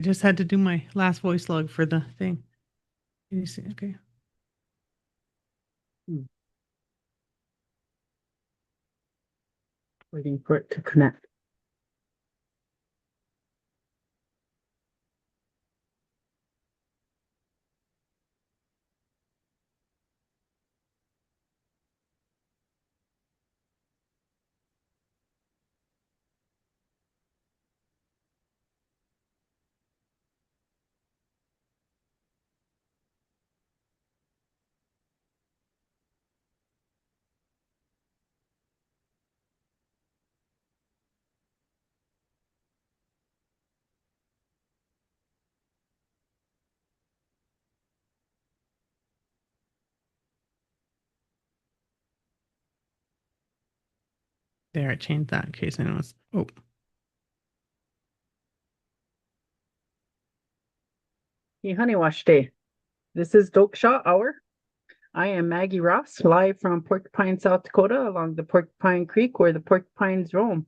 I just had to do my last voice log for the thing. Can you see? Okay. Hmm, Waiting for it to connect. There, I changed that in case anyone's. Oh, Hey, Honey Wash Day. This is Toksa Hour. I am Maggie Ross, live from Porcupine, South Dakota, along the Porcupine Creek where the porcupines roam.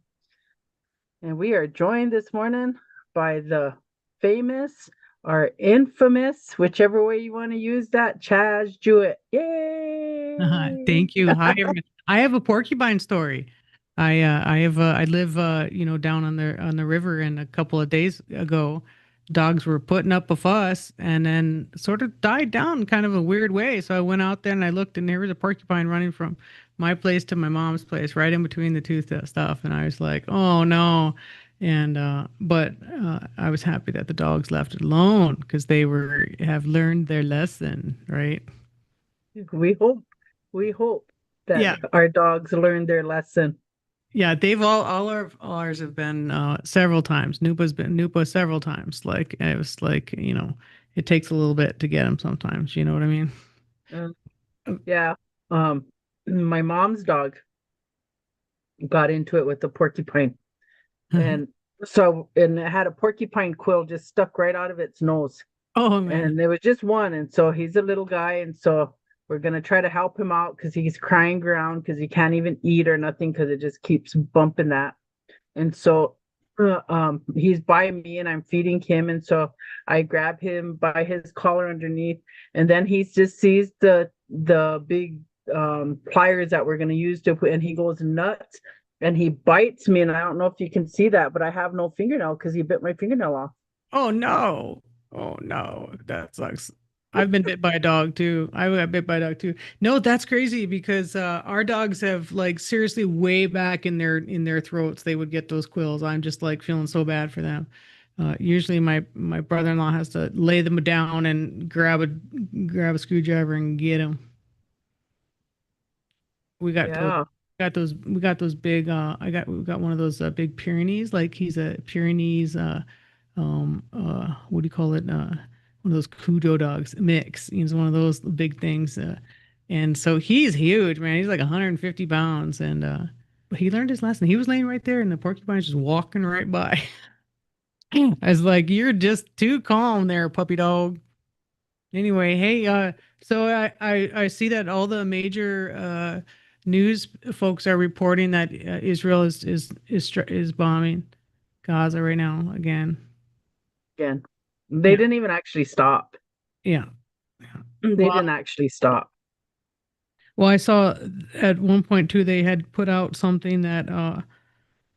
And we are joined this morning by the famous or infamous, whichever way you want to use that, Chas Jewett. Yay! thank you. Hi, everyone. I have a porcupine story. I live down on the river, and a couple of days ago, dogs were putting up a fuss and then sort of died down kind of a weird way. So I went out there and I looked, and there was a porcupine running from my place to my mom's place, right in between the two stuff. And I was like, oh no. And but I was happy that the dogs left it alone because they were have learned their lesson, right? We hope, we hope that Yeah, our dogs learn their lesson. yeah, they've all ours have been several times. Nupa's been Nupa several times. Like it was like, it takes a little bit to get them sometimes, you know what I mean? Uh, yeah. Um, my mom's dog got into it with the porcupine. And and it had a porcupine quill just stuck right out of its nose. Oh man. And there was just one. And so he's a little guy. And so we're going to try to help him out because he's crying around because he can't even eat or nothing because it just keeps bumping that. And so he's by me and I'm feeding him. And so I grab him by his collar underneath. And then he just sees the big pliers that we're going to use to put, and he goes nuts and he bites me. And I don't know if you can see that, but I have no fingernail because he bit my fingernail off. Oh no. Oh no. That sucks. I've been bit by a dog too. I got bit by a dog too. No, that's crazy because our dogs have like seriously way back in their throats they would get those quills. I'm just like feeling so bad for them. Usually my brother-in-law has to lay them down and grab a screwdriver and get them. We got to Yeah. we got those big we got one of those big Pyrenees, like he's a Pyrenees what do you call it, one of those Cujo dogs mix. He's one of those big things, and so he's huge, man. He's like 150 pounds, and but he learned his lesson. He was laying right there and the porcupine's just walking right by. I was like, you're just too calm there, puppy dog. Anyway, hey, so I see that all the major news folks are reporting that Israel is bombing Gaza right now again. Again, they Yeah, didn't even actually stop. yeah, yeah. They Well, didn't actually stop. well, I saw at one point too they had put out something that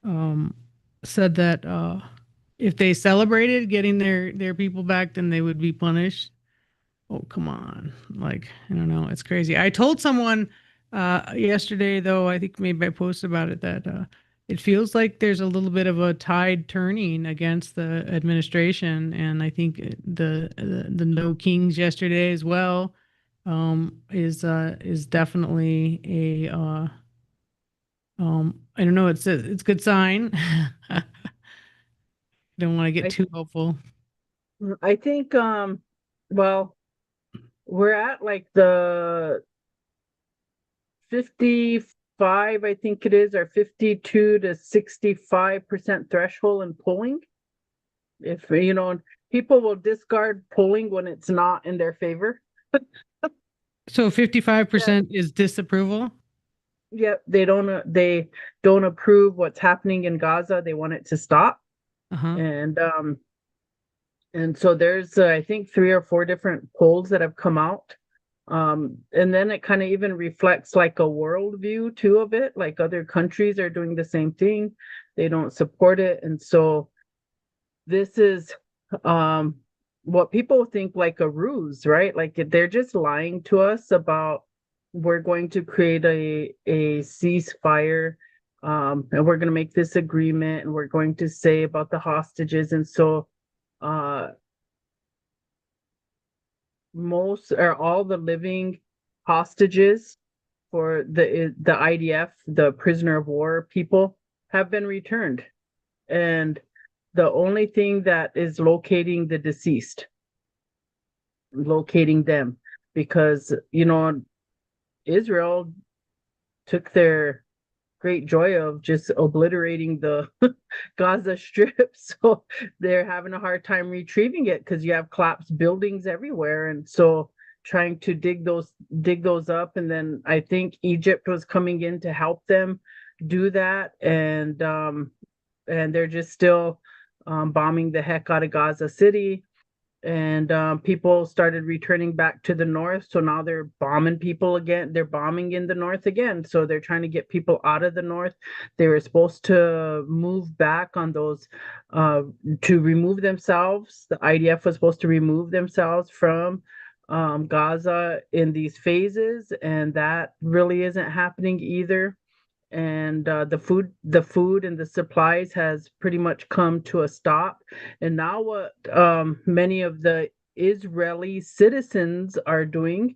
um said that if they celebrated getting their people back, then they would be punished. Oh, come on. Like, I don't know. It's crazy. I told someone yesterday, though, I think maybe I posted about it, that it feels like there's a little bit of a tide turning against the administration. And I think the No Kings yesterday as well is definitely a I don't know, it's a good sign. Don't want to get I too hopeful. I think well, we're at like the 55, I think it is, or 52 to 65% threshold in polling. If people will discard polling when it's not in their favor. So Yeah. 55% is disapproval. Yep, they don't approve what's happening in Gaza. They want it to stop. Uh-huh. And And so there's, I think, 3 or 4 different polls that have come out. And then it kind of even reflects like a worldview too of it. Like other countries are doing the same thing. They don't support it. And so this is um what people think like a ruse, right? Like they're just lying to us about we're going to create a ceasefire, and we're going to make this agreement and we're going to say about the hostages. And so uh most or all the living hostages for the IDF, the prisoner of war people, have been returned. And the only thing that is locating the deceased, locating them, because Israel took their great joy of just obliterating the Gaza Strip. So they're having a hard time retrieving it because you have collapsed buildings everywhere. And so trying to dig those up. And then I think Egypt was coming in to help them do that. And they're just still bombing the heck out of Gaza City. And people started returning back to the north. So now they're bombing people again. They're bombing in the north again. So they're trying to get people out of the north. They were supposed to move back on those to remove themselves. The IDF was supposed to remove themselves from Gaza in these phases, and that really isn't happening either. And the food and the supplies has pretty much come to a stop. And now what many of the Israeli citizens are doing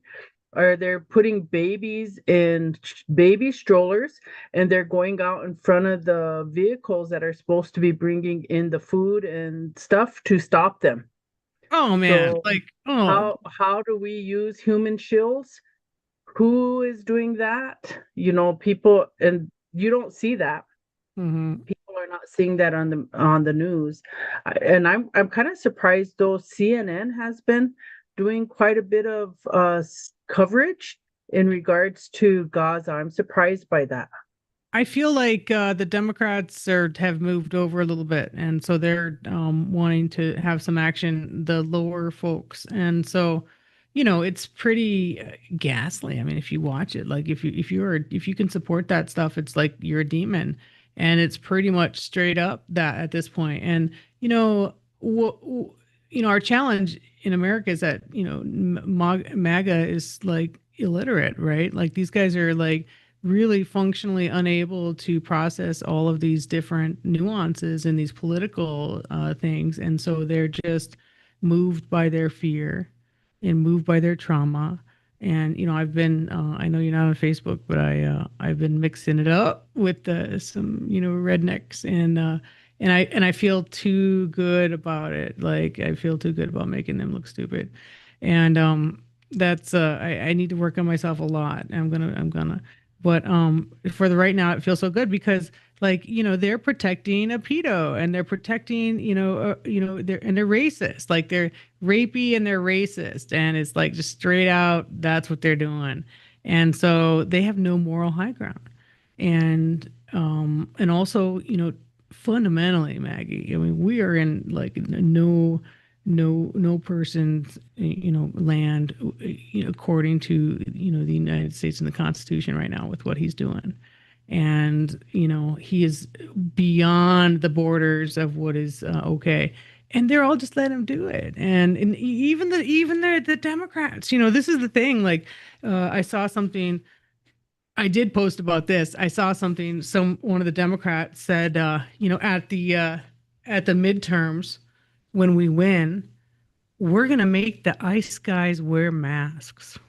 are they're putting babies in baby strollers, and they're going out in front of the vehicles that are supposed to be bringing in the food and stuff to stop them. Oh man, So like oh. how do we use human shields? Who is doing that? People, and you don't see that. Mhm. People are not seeing that on the news. And I'm kind of surprised though. CNN has been doing quite a bit of coverage in regards to Gaza. I'm surprised by that. I feel like the Democrats have moved over a little bit, and so they're wanting to have some action, the lower folks, and so it's pretty ghastly. I mean, if you watch it, like if you can support that stuff, it's like you're a demon, and it's pretty much straight up that at this point. And our challenge in America is that MAGA is like illiterate, right? Like these guys are like really functionally unable to process all of these different nuances and these political things. And so they're just moved by their fear and moved by their trauma. And, I know you're not on Facebook, but I've been mixing it up with some, rednecks and I feel too good about it. Like I feel too good about making them look stupid. And, that's I need to work on myself a lot. I'm gonna but for the right now, it feels so good because like they're protecting a pedo and they're protecting they're racist, like they're rapey and they're racist, and it's like just straight out that's what they're doing, and so they have no moral high ground, and also fundamentally, Maggie, I mean we are in like no person's land according to the United States and the Constitution right now with what he's doing, and he is beyond the borders of what is okay, and they're all just letting him do it, and even the Democrats, this is the thing, like I saw something. I did post about this. I saw something. One of the Democrats said, at the midterms, when we win, we're gonna make the ICE guys wear masks,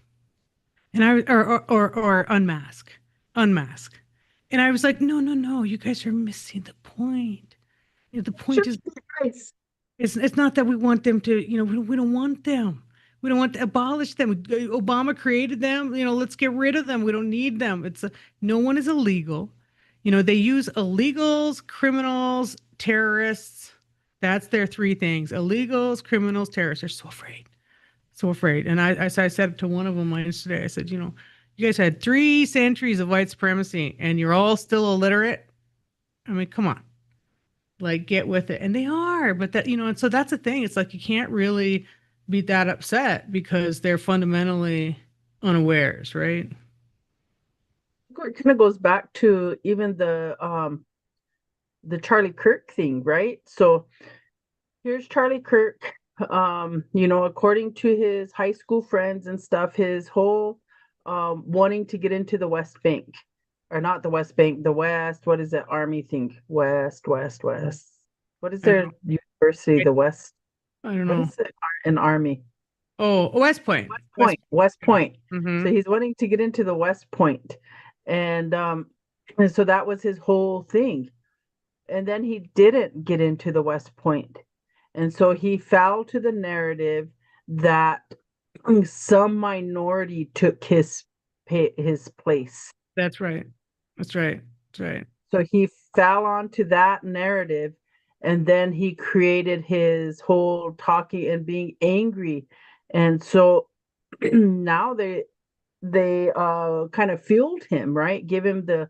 and I or unmask, and I was like, no, no, no, you guys are missing the point. The point Sure. is, Guys. it's not that we want them to, we don't want them. We don't want to abolish them. Obama created them. Let's get rid of them. We don't need them. No one is illegal. They use illegals, criminals, terrorists. That's their three things: illegals, criminals, terrorists. They're so afraid, so afraid. And I said to one of them yesterday, I said, you guys had 3 centuries of white supremacy, and you're all still illiterate. I mean, come on. like get with it. And they are, but that, and so that's the thing. It's like you can't really be that upset because they're fundamentally unawares, right? It kind of goes back to even the Charlie Kirk thing, right? So here's Charlie Kirk, according to his high school friends and stuff, his whole wanting to get into the West Bank, or not the West Bank, the West, what is that army thing? West, West, West. What is I don't their know. university? The West, I don't what know. is it? An army. Oh, West Point. West West Point, West Point. Point. Mm-hmm. So he's wanting to get into the West Point. And so that was his whole thing. And then he didn't get into the West Point. And so he fell to the narrative that some minority took his place. That's right. That's right. That's right. So he fell onto that narrative, and then he created his whole talking and being angry. And so now they kind of fueled him, right? Give him the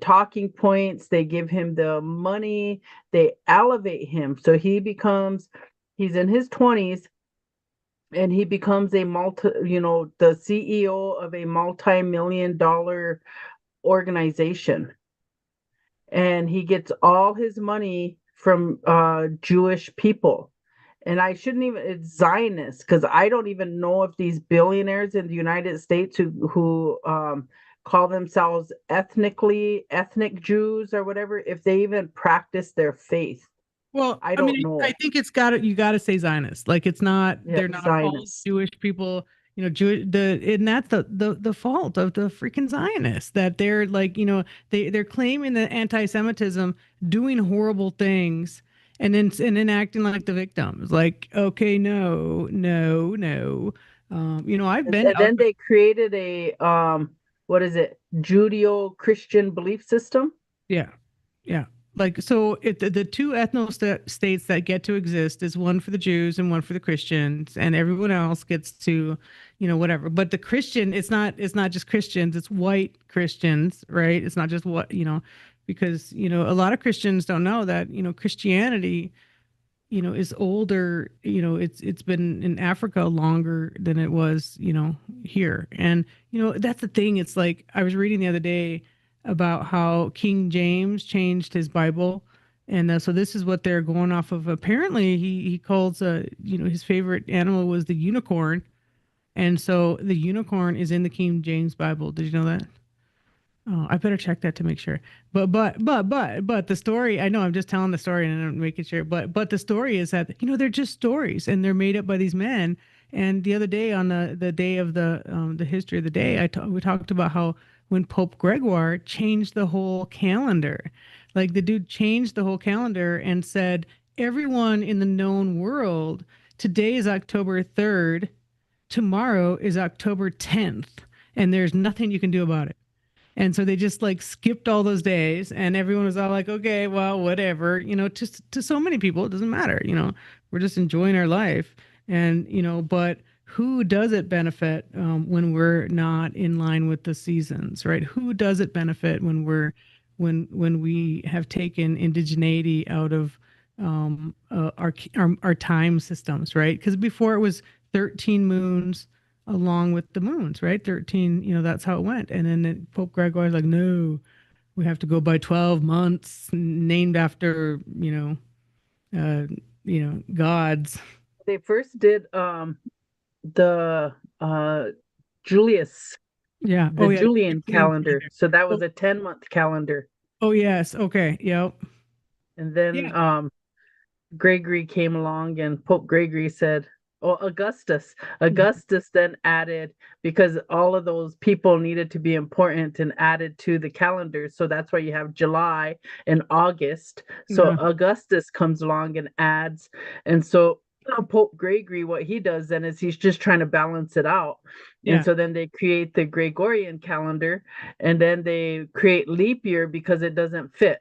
talking points, they give him the money, they elevate him. So he's in his 20s, and he becomes the CEO of a multi-million dollar organization. And he gets all his money from Jewish people. And I shouldn't even, it's Zionists, because I don't even know if these billionaires in the United States who call themselves ethnic Jews or whatever, if they even practice their faith. Well, I I mean, don't I know. think it's got to you got to say Zionist. Like it's not Yeah, they're not all Zionists. Jewish people, Jewish and that's the fault of the freaking Zionists that they're like, they're claiming the anti-Semitism, doing horrible things and then acting like the victims. Like, okay, no, no, no. I've been And out. then they created a what is it? Judeo-Christian belief system. Yeah. Yeah. Like, so the two states that get to exist is one for the Jews and one for the Christians, and everyone else gets to, whatever. But the Christian, it's not just Christians, it's white Christians, right? It's not just because, a lot of Christians don't know that, Christianity, is older, it's been in Africa longer than it was, here. And, that's the thing. It's like I was reading the other day about how King James changed his Bible. And so this is what they're going off of. Apparently he calls his favorite animal was the unicorn. And so the unicorn is in the King James Bible. Did you know that? Oh, I better check that to make sure. But the story, I know I'm just telling the story and I'm making sure, but the story is that, they're just stories and they're made up by these men. And the other day on the day of the history of the day, we talked about how when Pope Gregoire changed the whole calendar, like the dude changed the whole calendar and said, everyone in the known world, today is October 3rd, tomorrow is October 10th, and there's nothing you can do about it. And so they just like skipped all those days and everyone was all like, okay, well, whatever, just to so many people, it doesn't matter, we're just enjoying our life. And, but who does it benefit when we're not in line with the seasons, right? Who does it benefit when we have taken indigeneity out of our time systems, right? Because before it was 13 moons along with the moons, right? 13, that's how it went. And then Pope Gregory was like, no, we have to go by 12 months named after, gods. They first did the Julius, Yeah. the Oh, yeah. Julian 13 calendar. calendar. So that Oh, was a 10-month calendar. oh, yes. Okay. Yep. And then Yeah. Gregory came along, and Pope Gregory said, oh, Augustus. Mhm. Augustus then added, because all of those people needed to be important, and added to the calendar. So that's why you have July and August. So Yeah. Augustus comes along and adds. And so Pope Gregory, what he does then is he's just trying to balance it out. And Yeah. so then they create the Gregorian calendar, and then they create leap year because it doesn't fit.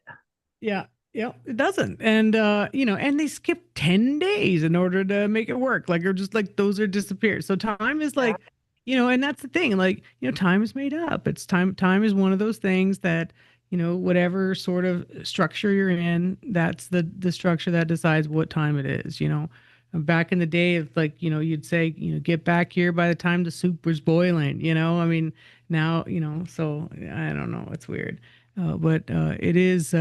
Yeah. Yeah, it doesn't. And and they skip 10 days in order to make it work. Like, or just like those are disappeared. So time is Yeah. like, and that's the thing. Like, time is made up. It's time is one of those things that, whatever sort of structure you're in, that's the structure that decides what time it is. Back in the day, it's like, you'd say, get back here by the time the soup was boiling. I mean, now, so I don't know, it's weird. But it is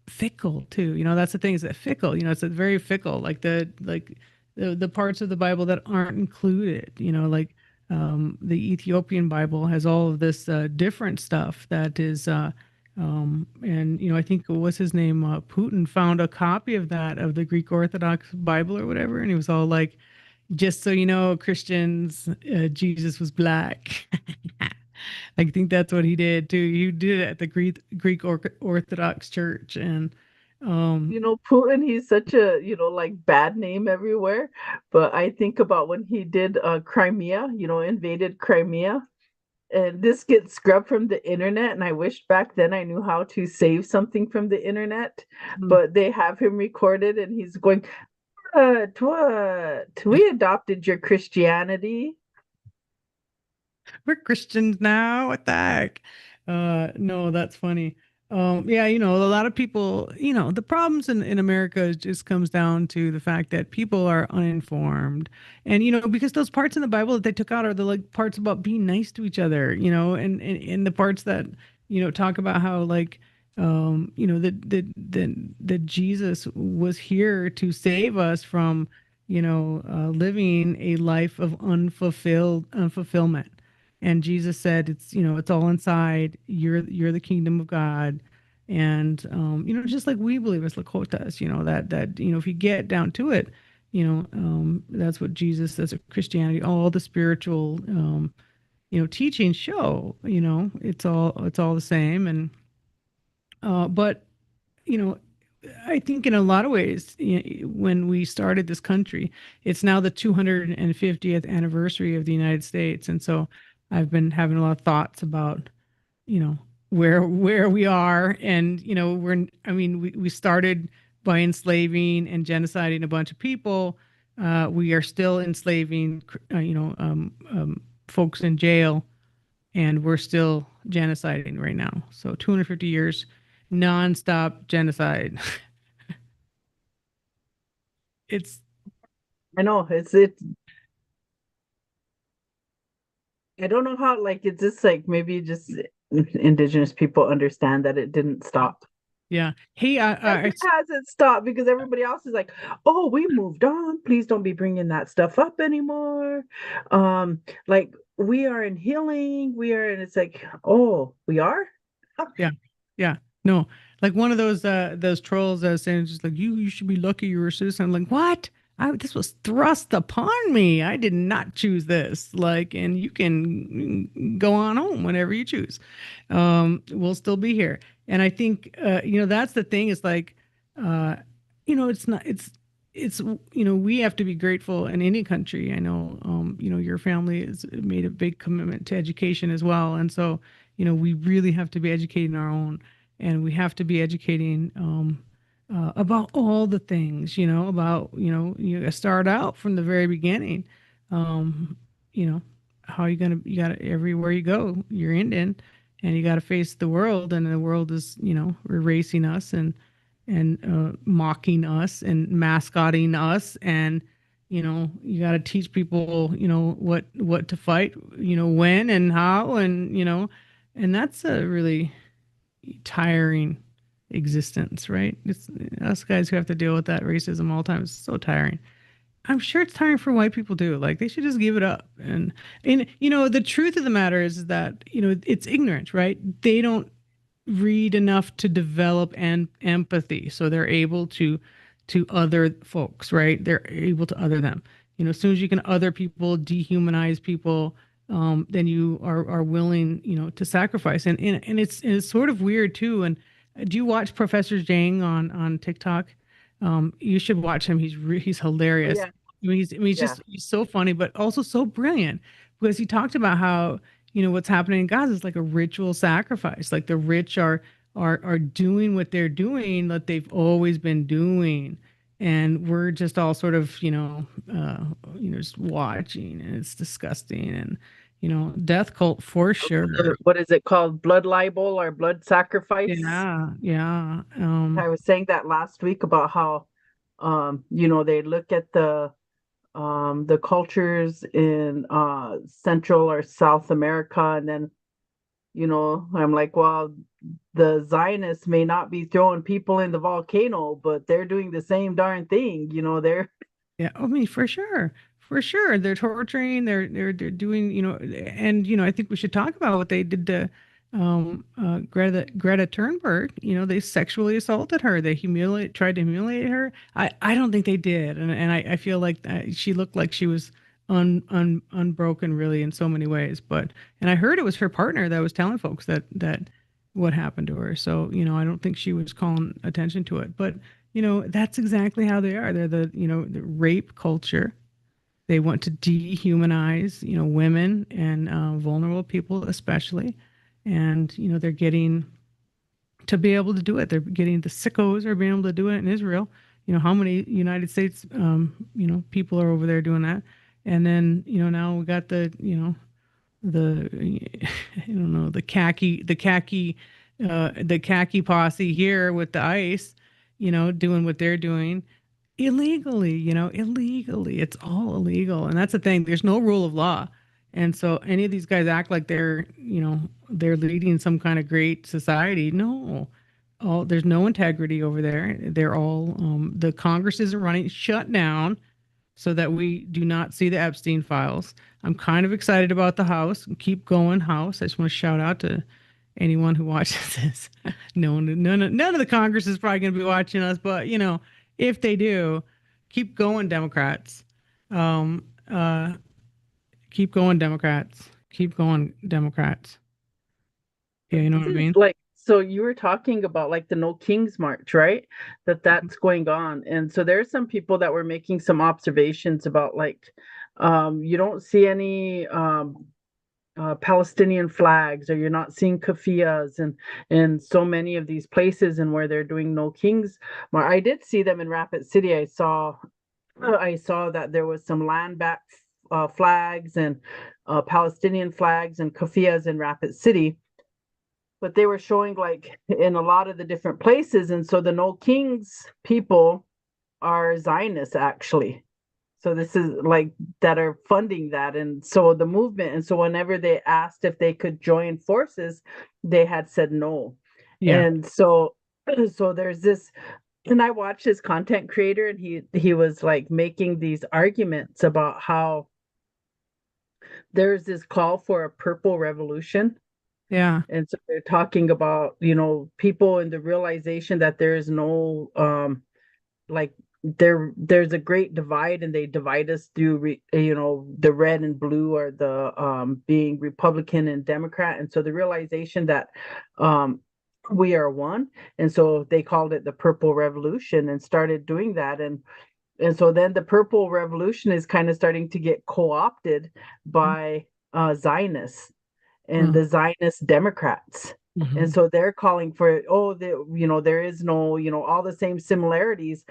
fickle too. That's the thing, is that fickle. It's a very fickle, like the parts of the Bible that aren't included. Like the Ethiopian Bible has all of this different stuff that is. And I think, what's his name? Putin found a copy of that, of the Greek Orthodox Bible or whatever, and he was all like, "Just so you know, Christians, Jesus was black." I think that's what he did too. He did it at the Greek Orthodox Church, and um, Putin, he's such a, like bad name everywhere. But I think about when he did Crimea, invaded Crimea. And this gets scrubbed from the internet. And I wish back then I knew how to save something from the internet. But they have him recorded and he's going, what? We adopted your Christianity. we're Christians now. What the heck? No, that's funny. Yeah, a lot of people, the problems in America just comes down to the fact that people are uninformed. And, because those parts in the Bible that they took out are the like parts about being nice to each other, and the parts that, talk about how like, that Jesus was here to save us from, living a life of unfulfillment. And Jesus said, it's all inside. You're the kingdom of God. And just like we believe as Lakotas, that if you get down to it, that's what Jesus, that's what Christianity, all the spiritual teachings show. It's all the same. And but you know I think in a lot of ways, when we started this country, it's now the 250th anniversary of the United States. And so I've been having a lot of thoughts about, you know, where we are. And, I mean, we started by enslaving and genociding a bunch of people. We are still enslaving, folks in jail, and we're still genociding right now. So 250 years nonstop genocide. It's I know it's I don't know how, like, it's just like maybe just indigenous people understand that it didn't stop. Yeah. Hey, Like it hasn't stopped because everybody else is like, oh, we moved on. Please don't be bringing that stuff up anymore. Like we are in healing. We are, and it's like, oh, we are. yeah, yeah. No, like one of those trolls that was saying just like you should be lucky you're a citizen. I'm like, what? This was thrust upon me. I did not choose this. Like, and you can go on home whenever you choose. We'll still be here. And I think that's the thing, is like, uh, it's not it's we have to be grateful in any country. I know your family has made a big commitment to education as well, and so we really have to be educating our own, and we have to be educating about all the things, about you start out from the very beginning. um you know how you gotta, everywhere you go, you're Indian, and you got to face the world, and the world is erasing us, and mocking us and mascotting us, and you got to teach people what to fight, when and how, and that's a really tiring existence, right? It's us guys who have to deal with that racism all the time. It's so tiring. I'm sure it's tiring for white people too. Like, they should just give it up. And the truth of the matter is that it's ignorance, right? They don't read enough to develop an empathy, so they're able to other folks, right? They're able to other them. As soon as you can other people, dehumanize people, then you are willing, to sacrifice. And it's sort of weird too. And do you watch Professor Zhang on TikTok? You should watch him. He's Oh, hilarious. yeah, He's yeah. just, he's so funny, but also so brilliant, because he talked about how what's happening in Gaza is like a ritual sacrifice. Like, the rich are doing what they're doing, that they've always been doing, and we're just all sort of just watching, and it's disgusting. And death cult for sure. What is it called? Blood libel or blood sacrifice? Yeah, yeah. I was saying that last week about how, they look at the cultures in Central or South America, and then, I'm like, well, the Zionists may not be throwing people in the volcano, but they're doing the same darn thing. They're Yeah, I mean, for sure, for sure. They're torturing. They're doing. And I think we should talk about what they did to Greta Thunberg. They sexually assaulted her. They tried to humiliate her. I don't think they did, and I feel like she looked like she was unbroken, really, in so many ways. And I heard it was her partner that was telling folks that what happened to her. So I don't think she was calling attention to it, but that's exactly how they are. They're the rape culture. They want to dehumanize, women and vulnerable people, especially. And, they're getting to be able to do it. They're getting the sickos are being able to do it in Israel. How many United States, people are over there doing that? And then, now we got the I don't know, the khaki posse here with the ICE, doing what they're doing illegally, illegally. It's all illegal. And that's the thing. There's no rule of law. And so any of these guys act like they're leading some kind of great society. No. There's no integrity over there. They're all the Congress isn't running, shut down so that we do not see the Epstein files. I'm kind of excited about the House. Keep going, House. I just want to shout out to anyone who watches this. No one, none of the Congress is probably going to be watching us, but if they do, keep going, Democrats. Um, uh, keep going, Democrats. Keep going, Democrats. Yeah, you know what I this is mean? like, so you were talking about like the No Kings March, right? That's going on. And so there's some people that were making some observations about like you don't see any Palestinian flags, or you're not seeing kafiyas and in so many of these places and where they're doing No Kings. I did see them in Rapid City. I saw that there was some landback flags and Palestinian flags and kafiyas in Rapid City, but they were showing like in a lot of the different places. And so the No Kings people are Zionists actually. So this is like that are funding that. And so the movement. And so whenever they asked if they could join forces, they had said no. Yeah. And so there's this, and I watched his content creator, and he was like making these arguments about how there's this call for a purple revolution. Yeah. And so they're talking about, people and the realization that there is no like there's a great divide, and they divide us through the red and blue, or the being Republican and Democrat. And so the realization that we are one. And so they called it the Purple Revolution and started doing that. And so then the Purple Revolution is kind of starting to get co-opted by Zionists and the Zionist Democrats. And Mm-hmm. so they're calling for, there is no, all the same similarities,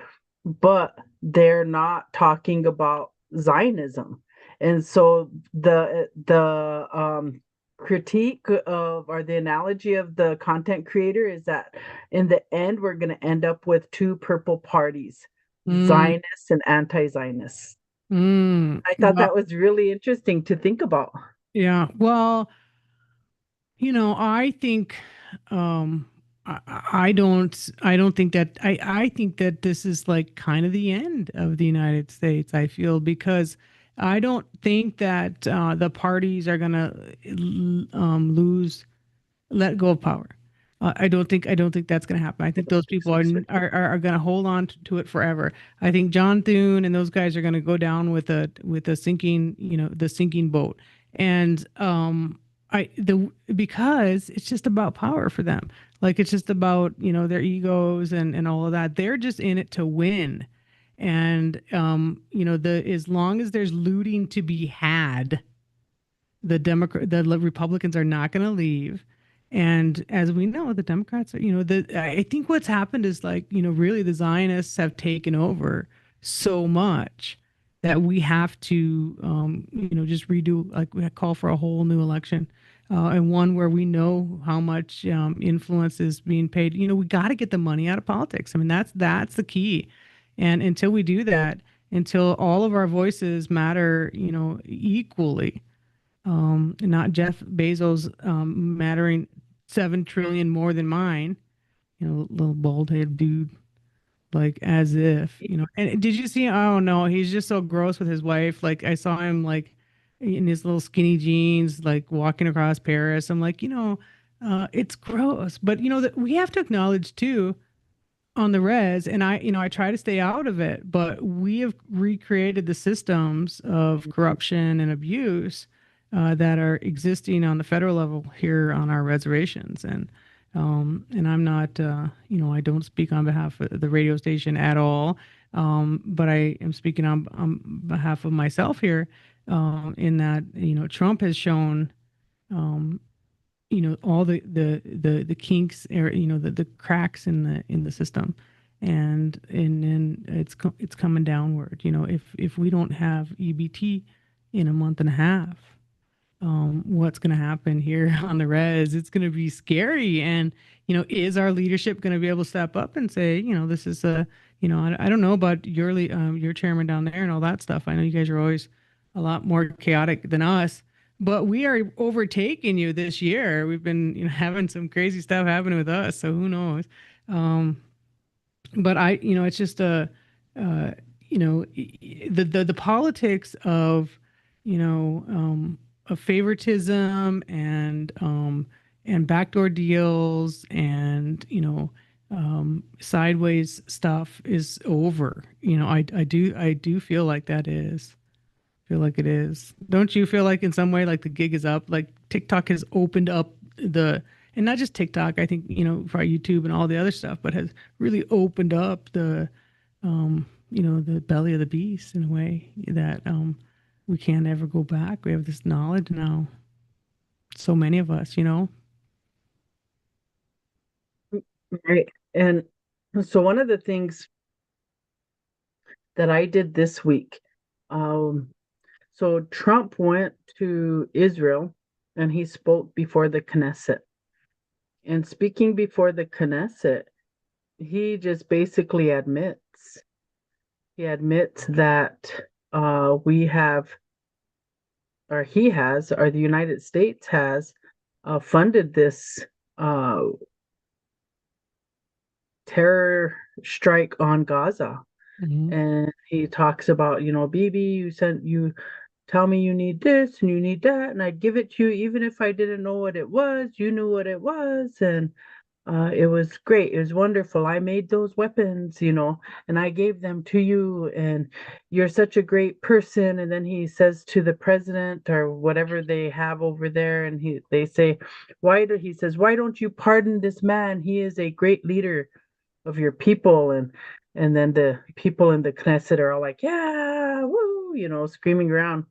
but they're not talking about Zionism. And so the critique of, or the analogy of the content creator, is that in the end we're going to end up with two purple parties, Mm, Zionists and anti-Zionists. I thought well, that was really interesting to think about. yeah. Well, I think I don't think that I think that this is like kind of the end of the United States, I feel, because I don't think that the parties are gonna let go of power. I don't think that's going to happen. I think those people are going to hold on to it forever. I think John Thune and those guys are going to go down with a sinking, the sinking boat. And because it's just about power for them. Like it's just about, their egos and all of that. They're just in it to win. And the as long as there's looting to be had, the Republicans are not going to leave. And as we know, the Democrats are, I think what's happened is like, really the Zionists have taken over so much. that we have to, just redo, like we call for a whole new election, and one where we know how much influence is being paid. We got to get the money out of politics. I mean, that's the key. And until we do that, until all of our voices matter, equally, not Jeff Bezos mattering 7 trillion more than mine, little bald-headed dude. Like as if, and did you see? Oh no, he's just so gross with his wife. Like I saw him like in his little skinny jeans, like walking across Paris. I'm like, it's gross. But that we have to acknowledge too on the res, and I try to stay out of it, but we have recreated the systems of corruption and abuse that are existing on the federal level here on our reservations. And I'm not, I don't speak on behalf of the radio station at all, but I am speaking on behalf of myself here, in that, Trump has shown, um, all the kinks, or the cracks in the system, and then it's coming downward. If we don't have EBT in a month and a half, what's going to happen here on the res? It's going to be scary. And is our leadership going to be able to step up and say, this is a, I don't know about your chairman down there and all that stuff. I know you guys are always a lot more chaotic than us, but we are overtaking you this year. We've been, having some crazy stuff happening with us, so who knows? Um, but it's just uh, the politics of favoritism and backdoor deals and sideways stuff is over. I do feel like it is. Don't you feel like in some way like the gig is up? Like TikTok has opened up and not just TikTok, I think, for YouTube and all the other stuff, but has really opened up the belly of the beast in a way that we can't ever go back. We have this knowledge now. So many of us. Right. And so one of the things that I did this week, um, so Trump went to Israel and he spoke before the Knesset. And speaking before the Knesset, he just basically admits that we have, or he has, or the United States has funded this uh, terror strike on Gaza. Hmm. And he talks about, Bibi, you tell me you need this and you need that, and I'd give it to you even if I didn't know what it was. You knew what it was, and it was great. It was wonderful. I made those weapons, and I gave them to you, and you're such a great person. And then he says to the president or whatever they have over there, and they say, he says, why don't you pardon this man? He is a great leader of your people. And then the people in the Knesset are all like, yeah, woo, screaming around.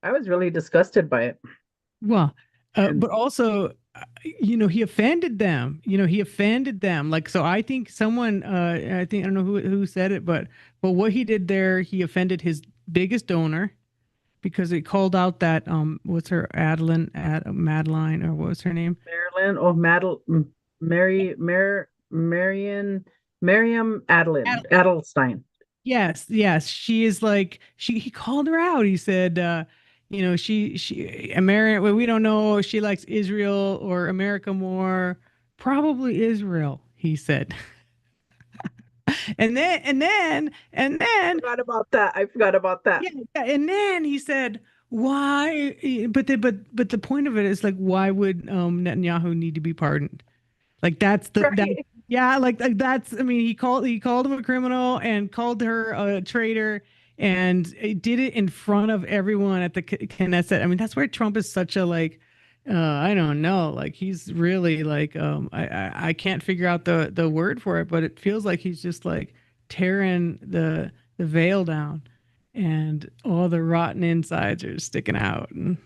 I was really disgusted by it. Well, And but also, he offended them. He offended them. Like, so I think someone, I don't know who said it, but what he did there, he offended his biggest donor because he called out that, what's her, Madeline, or what was her name? Marilyn, oh, Mary, Marion, Miriam Adelstein. Yes, yes. She is like he called her out. He said, she America. Well, we don't know if she likes Israel or America more. Probably Israel, he said. And then, I forgot about that. yeah, yeah, and then he said, why? But the point of it is like, why would Netanyahu need to be pardoned? Like that Right. yeah, like that's, I mean, he called him a criminal and called her a traitor, and he did it in front of everyone at the Knesset. I mean, that's where Trump is such a like, I don't know, like he's really like, I can't figure out the word for it, but it feels like he's just like tearing the veil down, and all the rotten insides are sticking out, and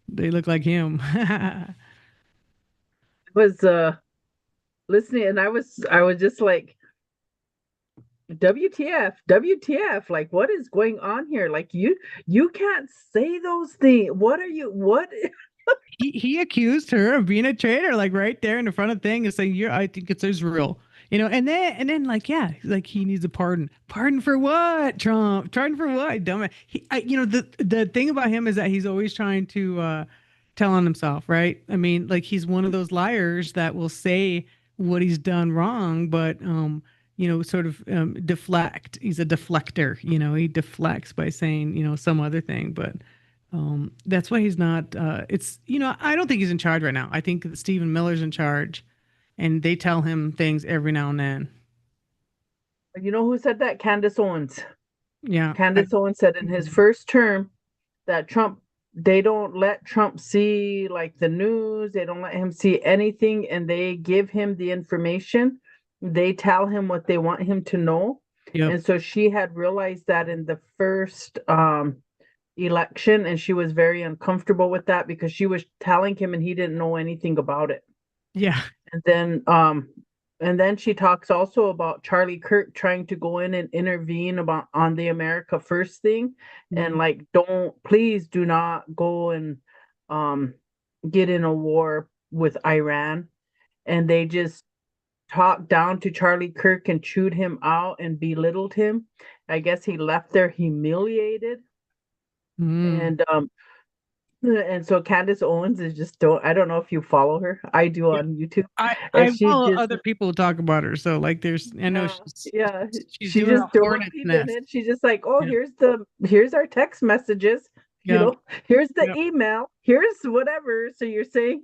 they look like him. Was listening, and I was just like, WTF, WTF, like what is going on here? Like you can't say those things. What are you what He accused her of being a traitor, like right there in the front of the thing, and saying, "You're, I think it's Israel." And then like, yeah, like he needs a pardon. Pardon for what, Trump? Pardon for what, dumb? The thing about him is that he's always trying to tell on himself, right? I mean, like he's one of those liars that will say what he's done wrong, but sort of deflect. He's a deflector. He deflects by saying some other thing, but. That's why he's not. I don't think he's in charge right now. I think that Stephen Miller's in charge, and they tell him things every now and then. you know who said that? Candace Owens. Yeah, Candace Owens said in his first term that they don't let Trump see like the news, they don't let him see anything, and they give him the information. They tell him what they want him to know. yep, And so she had realized that in the first election, and she was very uncomfortable with that because she was telling him and he didn't know anything about it. yeah, And then she talks also about Charlie Kirk trying to go in and intervene about on the America First thing, and mhm, like don't please do not go and um get in a war with Iran. And they just talked down to Charlie Kirk and chewed him out and belittled him. I guess he left there humiliated. mm, And so Candace Owens is just don't I don't know if you follow her. I do yeah. on YouTube. And I she follow just other people who talk about her, so like, I know yeah, yeah. she's She doing a just don't hornet's even nest. it. She's just like, oh, Yeah, here's our text messages, yeah, here's the yeah, email, here's whatever. So you're saying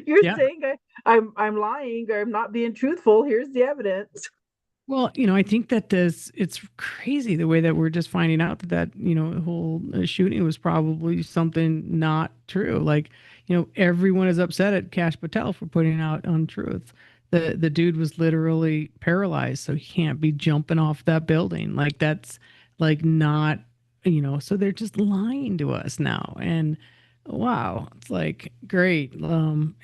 you're yeah. saying I'm lying or I'm not being truthful. Here's the evidence. Well, I think that it's crazy the way that we're just finding out that whole shooting was probably something not true. Like, everyone is upset at Cash Patel for putting out untruth. The dude was literally paralyzed, so he can't be jumping off that building. Like that's like not, so they're just lying to us now. And wow, it's like great. It's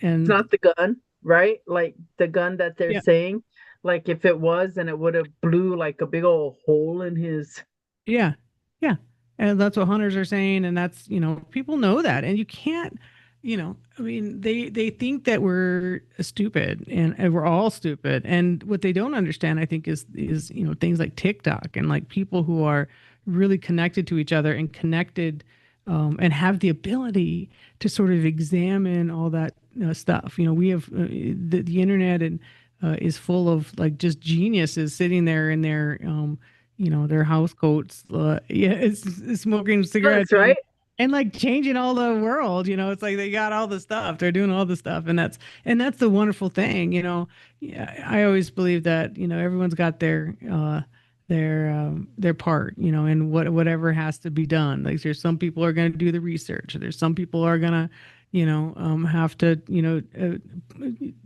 And not the gun, right? Like the gun that they're yeah, saying. Like if it was, then it would have blew like a big old hole in his. yeah, yeah. And that's what hunters are saying. And that's, people know that. And you can't, I mean, they think that we're stupid and we're all stupid. And what they don't understand, I think, is things like TikTok and like people who are really connected to each other and connected and have the ability to sort of examine all that stuff. We have the internet and is full of like just geniuses sitting there in their house coats, yeah, it's smoking cigarettes That's right. and like changing all the world. It's like they got all the stuff, they're doing all the stuff, and that's the wonderful thing. Yeah, I always believe that everyone's got their part, and whatever has to be done. Like there's some people are going to do the research. There's some people are going to have to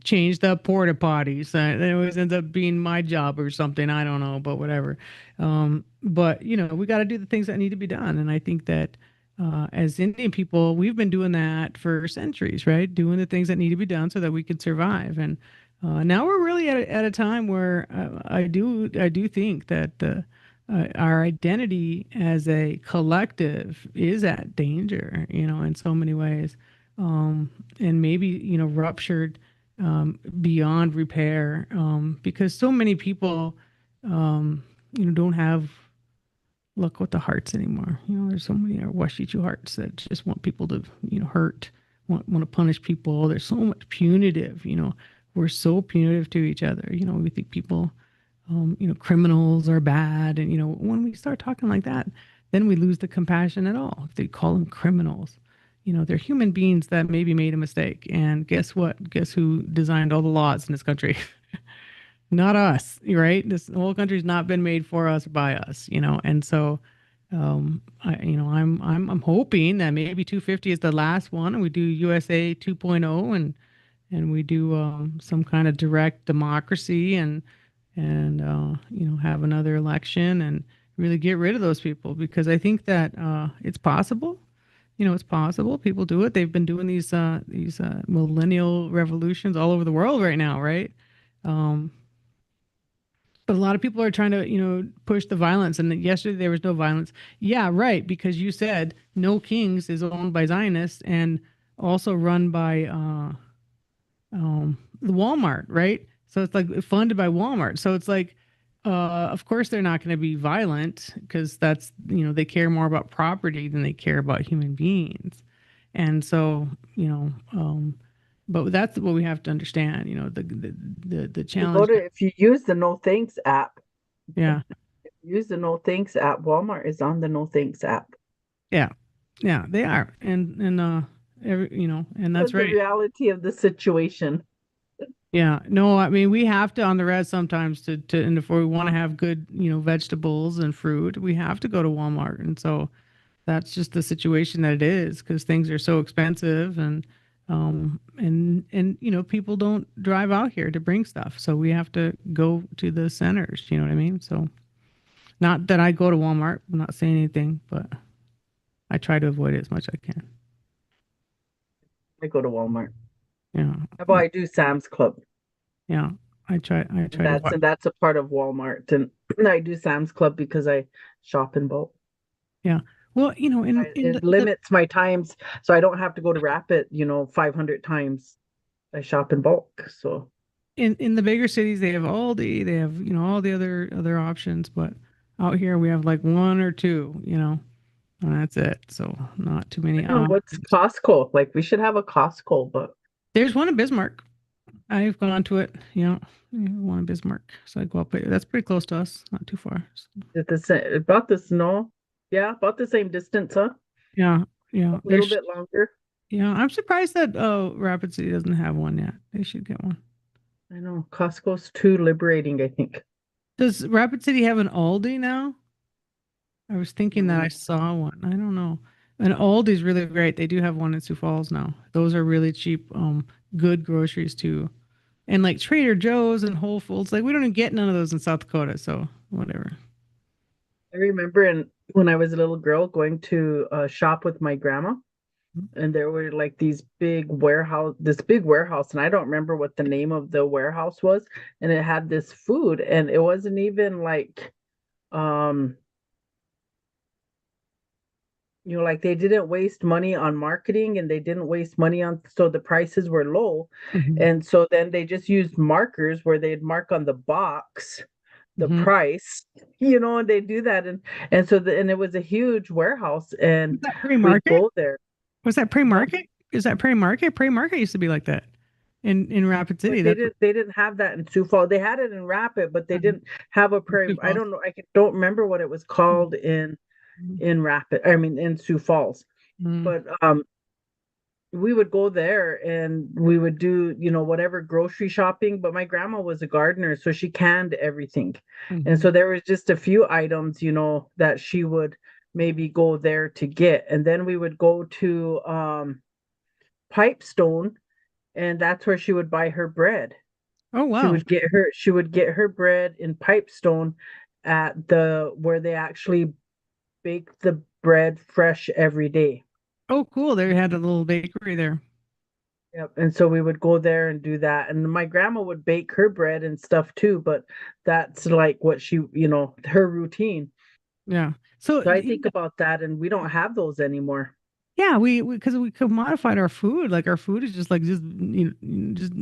change the porta potties. It always ends up being my job or something. I don't know, but whatever. But we got to do the things that need to be done, and I think that as Indian people, we've been doing that for centuries, right? Doing the things that need to be done so that we could survive. And now we're really at a time where I do think that our identity as a collective is at danger, in so many ways, and maybe ruptured beyond repair, because so many people don't have luck with the hearts anymore. There's so many Washichu hearts that just want people to hurt, want to punish people. There's so much punitive. We're so punitive to each other. We think people, criminals are bad, and when we start talking like that, then we lose the compassion at all. If they call them criminals, they're human beings that maybe made a mistake. And guess what? Guess who designed all the laws in this country? Not us, right? This whole country's not been made for us by us, and so I'm hoping that maybe 250 is the last one, and we do USA 2.0, and we do some kind of direct democracy, and have another election and really get rid of those people, because I think that it's possible. It's possible. People do it. They've been doing these millennial revolutions all over the world right now, right? Um, But a lot of people are trying to, push the violence. And yesterday there was no violence. Yeah, right. Because you said No Kings is owned by Zionists and also run by the Walmart, right? So it's like funded by Walmart. So it's like, of course they're not going to be violent because that's, they care more about property than they care about human beings. And so, but that's what we have to understand, the You go challenge. to if you use the No Thanks app, Yeah. use the No Thanks app. Walmart is on the No Thanks app. Yeah. Yeah, they are. And that's That's the right. reality of the situation. Yeah. No, I mean, we have to on the res sometimes and if we want to have good, vegetables and fruit, we have to go to Walmart. And so that's just the situation that it is because things are so expensive and people don't drive out here to bring stuff. So we have to go to the centers, you know what I mean? So not that I go to Walmart, I'm not saying anything, but I try to avoid it as much as I can. I go to Walmart. Yeah. Well, I do Sam's Club. Yeah. I And try to avoid. that's a part of Walmart. And I do Sam's Club because I shop in bulk. Yeah. Well, in It limits my times, so I don't have to go to Rapid, 500 times. I shop in bulk. So in the bigger cities they have Aldi, they have, all the other options, but out here we have like one or two, and that's it. So not too I many don't know what's options. Costco. Like we should have a Costco, but There's one in Bismarck. I've gone to it, one in Bismarck. So I go up there. That's pretty close to us, not too far. So, it's the same, about the snow. Yeah, about the same distance, huh? yeah, A yeah. little bit longer. Yeah, I'm surprised that Rapid City doesn't have one yet. They should get one. I know Costco's too liberating, I think. Does Rapid City have an Aldi now? I was thinking that I Mm. saw one. I don't know. And Aldi's really great. They do have one in Sioux Falls now. Those are really cheap, good groceries too. And like Trader Joe's and Whole Foods, like we don't even get none of those in South Dakota. So whatever. I remember when I was a little girl going to shop with my grandma, and there were like this big warehouse, and I don't remember what the name of the warehouse was, and it had this food, and it wasn't even like um like they didn't waste money on marketing and they didn't waste money on, so the prices were low. Hmm. And so then they just used markers where they'd mark on the box the Hmm. price, and they do that. And so and it was a huge warehouse, and Was that Prairie we'd Market? go there. Was that Prairie Huh? Market? Is that Prairie Market? Prairie Market used to be like that in Rapid But City. That's what they didn't have that in Sioux Falls. They had it in Rapid, but they in didn't have a Sioux Prairie. I Falls. don't know. Don't remember what it was called in Rapid. I mean in Sioux Falls. Mm-hmm. But we would go there and we would do, whatever grocery shopping. But my grandma was a gardener, so she canned everything. And Hmm. so there was just a few items, that she would maybe go there to get. And then we would go to Pipestone, and that's where she would buy her bread. Oh wow. She would get her bread in Pipestone at the where they actually bake the bread fresh every day. Oh cool. They had a little bakery there. Yep. And so we would go there and do that. And my grandma would bake her bread and stuff too, but that's like what her routine. Yeah. So So I think about that, and we don't have those anymore. yeah, because we commodified our food. Like our food is just like just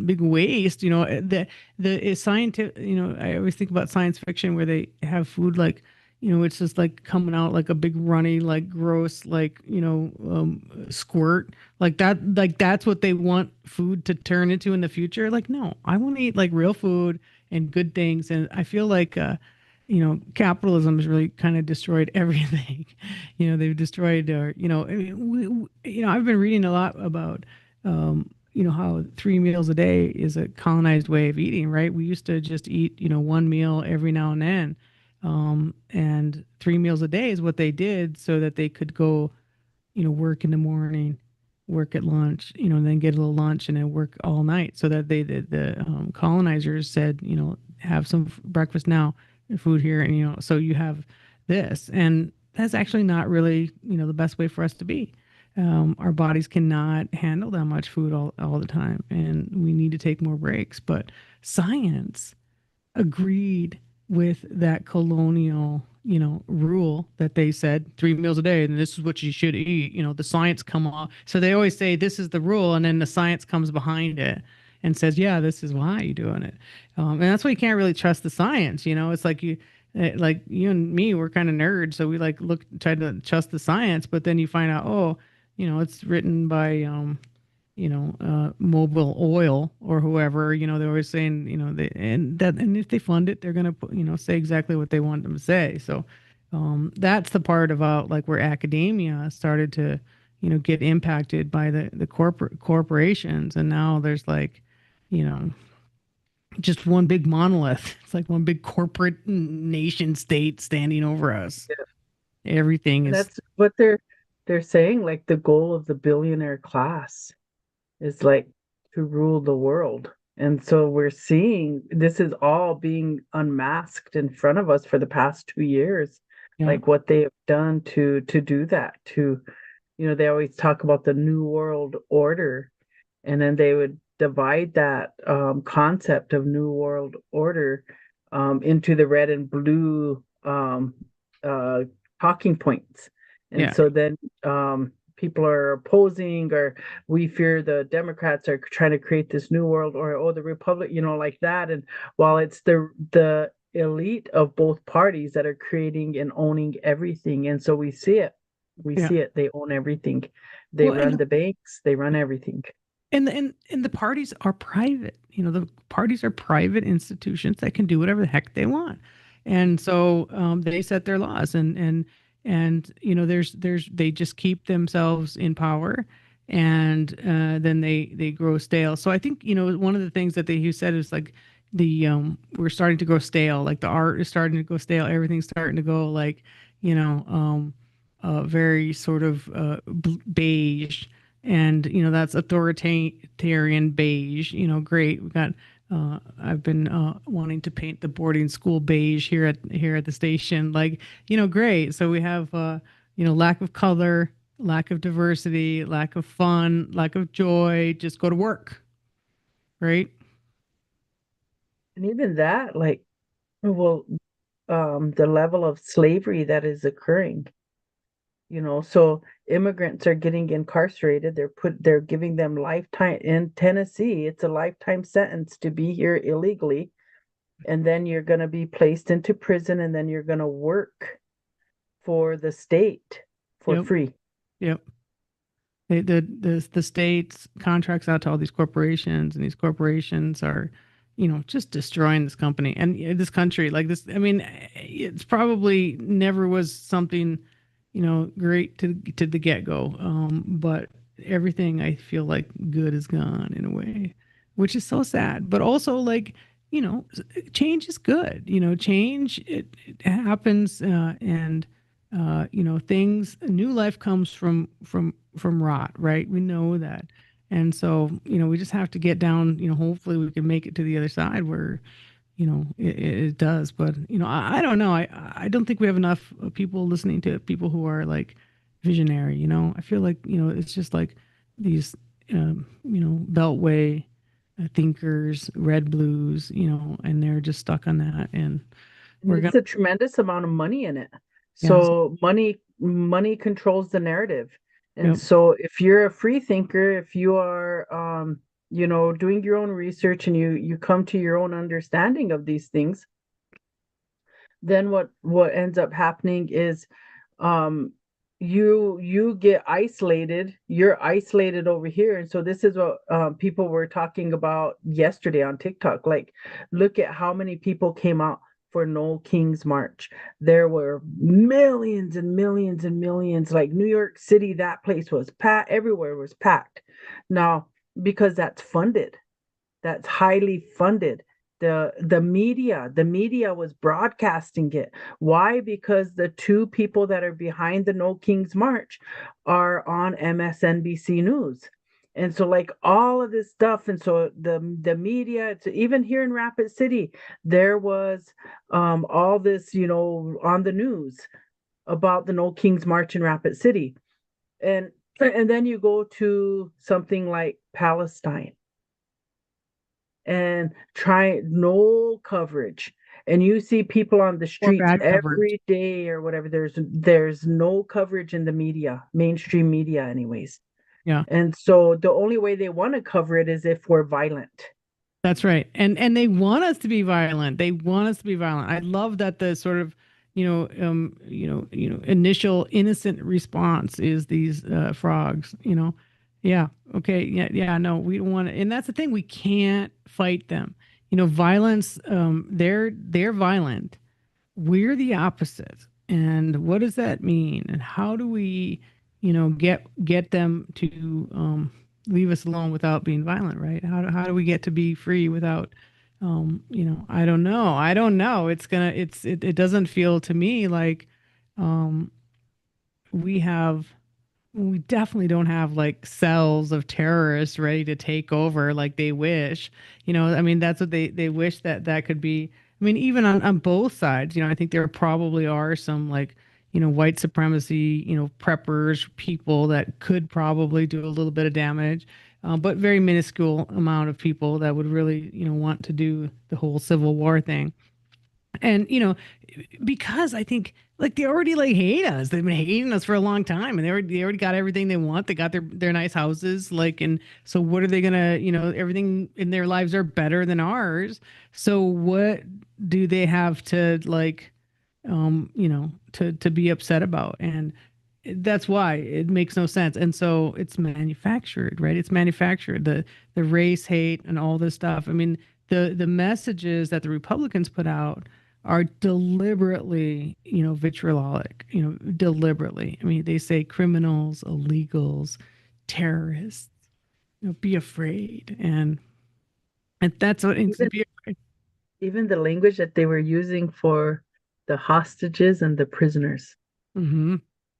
big waste. The scientific. I always think about science fiction where they have food like it's just like coming out like a big runny like gross like squirt like that. Like that's what they want food to turn into in the future. Like no, I want to eat like real food and good things. And I feel like capitalism has really kind of destroyed everything. They've destroyed our, I mean, I've been reading a lot about, how 3 meals a day is a colonized way of eating, right? We used to just eat, one meal every now and then. And 3 meals a day is what they did so that they could go, work in the morning, work at lunch, and then get a little lunch and then work all night so that the colonizers said, have some breakfast now and food here. And, so you have this. And that's actually not really, the best way for us to be. Our bodies cannot handle that much food all the time. And we need to take more breaks. But science agreed with that colonial, rule that they said 3 meals a day, and this is what you should eat. The science come off. So they always say this is the rule, and then the science comes behind it and says, yeah, this is why you're doing it. And that's why you can't really trust the science. It's like you and me, we're kind of nerds, so we like try to trust the science, but then you find out, oh, it's written by Mobile Oil or whoever, they're always saying, and if they fund it, they're going to put, say exactly what they want them to say. So, that's the part about like where academia started to, get impacted by the corporations. And now there's like, you know, just one big monolith. It's like one big corporate nation state standing over us. Yeah. Everything And is, that's what they're saying, like the goal of the billionaire class is like to rule the world. And so we're seeing this is all being unmasked in front of us for the past 2 years, yeah, like what they have done to do that. They always talk about the New World Order, and then they would divide that concept of New World Order into the red and blue uh, talking points. And yeah. so then people are opposing, or we fear the Democrats are trying to create this new world, or the Republic, like that. And while it's the elite of both parties that are creating and owning everything, and so we see it. We Yeah. see it. They own everything. They Well, run the banks. They run everything. and the parties are private. The parties are private institutions that can do whatever the heck they want, and so they set their laws, and there's they just keep themselves in power, and then they grow stale. So I think one of the things that you said is like the we're starting to grow stale. Like the art is starting to go stale. Everything's starting to go like very sort of beige, and that's authoritarian beige. Great. We got. I've been wanting to paint the boarding school beige here at the station. Like, great. So we have lack of color, lack of diversity, lack of fun, lack of joy. Just go to work, right? And even that, like, well, the level of slavery that is occurring, so immigrants are getting incarcerated. They're giving them lifetime in Tennessee. It's a lifetime sentence to be here illegally. And then you're going to be placed into prison, and then you're going to work for the state for Yep. free. Yep. The states contracts out to all these corporations, and these corporations are, just destroying this company and this country. Like this, I mean, it's probably never was something, great to the get go. But everything I feel like good is gone in a way, which is so sad. But also like, change is good. Change it happens, and things new life comes from rot, right? We know that. And so we just have to get down. Hopefully we can make it to the other side where it does. But I don't know. I don't think we have enough people listening to people who are like visionary. I feel like it's just like these beltway thinkers, red blues, and they're just stuck on that. And And we're gonna, it's a tremendous amount of money in it. yeah. So money controls the narrative. And Yep. so if you're a free thinker, if you are doing your own research, and you come to your own understanding of these things, then what ends up happening is um you get isolated. You're isolated over here. And so this is what people were talking about yesterday on TikTok. Like, look at how many people came out for No King's March. There were millions and millions and millions. Like New York City, that place was packed. Everywhere was packed. Now, because that's highly funded. The media was broadcasting it. Why? Because the two people that are behind the No King's March are on MSNBC News. And so like all of this stuff, and so the media, even here in Rapid City, there was all this, on the news about the No King's March in Rapid City. And then you go to something like Palestine, and try no coverage. And you see people on the Or streets bad coverage. every day or whatever. There's no coverage in the media, mainstream media, anyways. Yeah. And so the only way they want to cover it is if we're violent. That's right. And they want us to be violent. They want us to be violent. I love that the sort of, initial innocent response is these frogs, you know. Yeah. Okay. Yeah. Yeah. No, we don't want to. And that's the thing. We can't fight them. You know, violence, they're violent. We're the opposite. And what does that mean? And how do we, get them to leave us alone without being violent, right? How do we get to be free without, I don't know. I don't know. It doesn't feel to me like um, we have we definitely don't have like cells of terrorists ready to take over like they wish. You know, I mean, that's what they wish that could be. I mean, even on both sides, I think there probably are some like, white supremacy, preppers, people that could probably do a little bit of damage, but very minuscule amount of people that would really, want to do the whole Civil War thing. And because I think like they already like hate us. They've been hating us for a long time, and they already got everything they want. They got their nice houses, like, and so what are they gonna? Everything in their lives are better than ours. So what do they have to like, to be upset about? And that's why it makes no sense. And so it's manufactured, right? It's manufactured. The race hate and all this stuff. I mean, the messages that the Republicans put out are deliberately, vitriolic, deliberately. I mean, they say criminals, illegals, terrorists, be afraid. And that's what it's Even be afraid. even the language that they were using for the hostages and the prisoners, Mm-hmm.